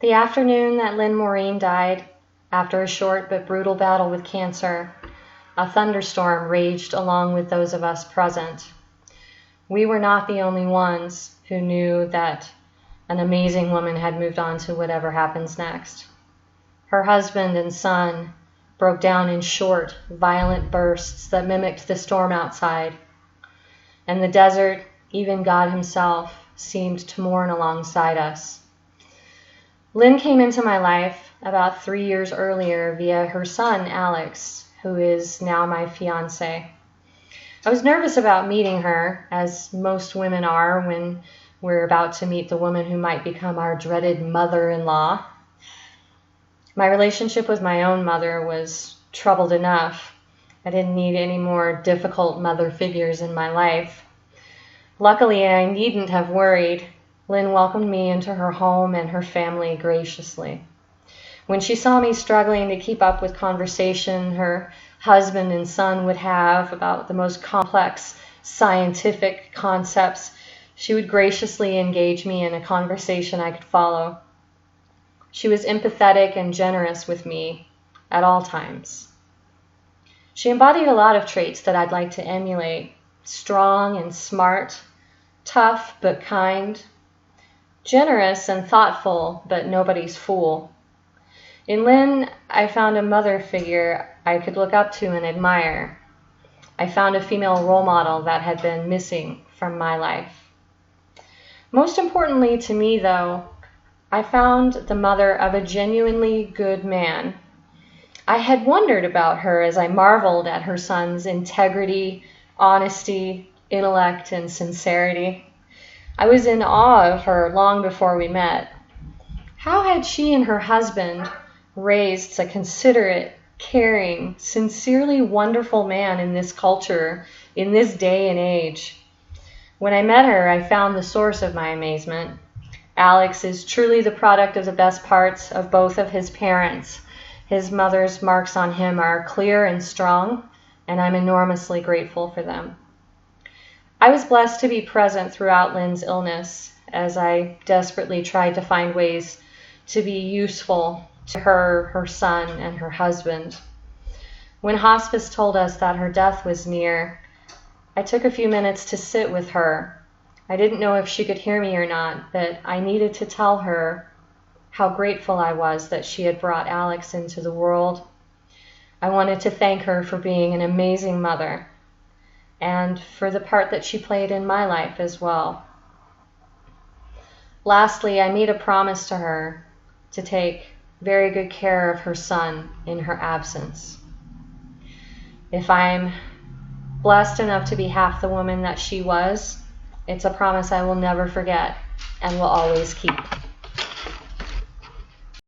The afternoon that Lynn Maureen died, after a short but brutal battle with cancer, a thunderstorm raged along with those of us present. We were not the only ones who knew that an amazing woman had moved on to whatever happens next. Her husband and son broke down in short, violent bursts that mimicked the storm outside. And the desert, even God himself, seemed to mourn alongside us. Lynn came into my life about 3 years earlier via her son, Alex, who is now my fiancé. I was nervous about meeting her, as most women are when we're about to meet the woman who might become our dreaded mother-in-law. My relationship with my own mother was troubled enough. I didn't need any more difficult mother figures in my life. Luckily, I needn't have worried. Lynn welcomed me into her home and her family graciously. When she saw me struggling to keep up with conversation her husband and son would have about the most complex scientific concepts, she would graciously engage me in a conversation I could follow. She was empathetic and generous with me at all times. She embodied a lot of traits that I'd like to emulate: strong and smart, tough but kind, generous and thoughtful but nobody's fool. In Lynn, I found a mother figure I could look up to and admire. I found a female role model that had been missing from my life. Most importantly to me, though, I found the mother of a genuinely good man. I had wondered about her as I marveled at her son's integrity, honesty, intellect, and sincerity. I was in awe of her long before we met. How had she and her husband raised a considerate, caring, sincerely wonderful man in this culture, in this day and age? When I met her, I found the source of my amazement. Alex is truly the product of the best parts of both of his parents. His mother's marks on him are clear and strong, and I'm enormously grateful for them. I was blessed to be present throughout Lynn's illness as I desperately tried to find ways to be useful to her, her son, and her husband. When hospice told us that her death was near, I took a few minutes to sit with her. I didn't know if she could hear me or not, but I needed to tell her how grateful I was that she had brought Alex into the world. I wanted to thank her for being an amazing mother and for the part that she played in my life as well. Lastly, I made a promise to her to take very good care of her son in her absence. If I'm blessed enough to be half the woman that she was, it's a promise I will never forget and will always keep.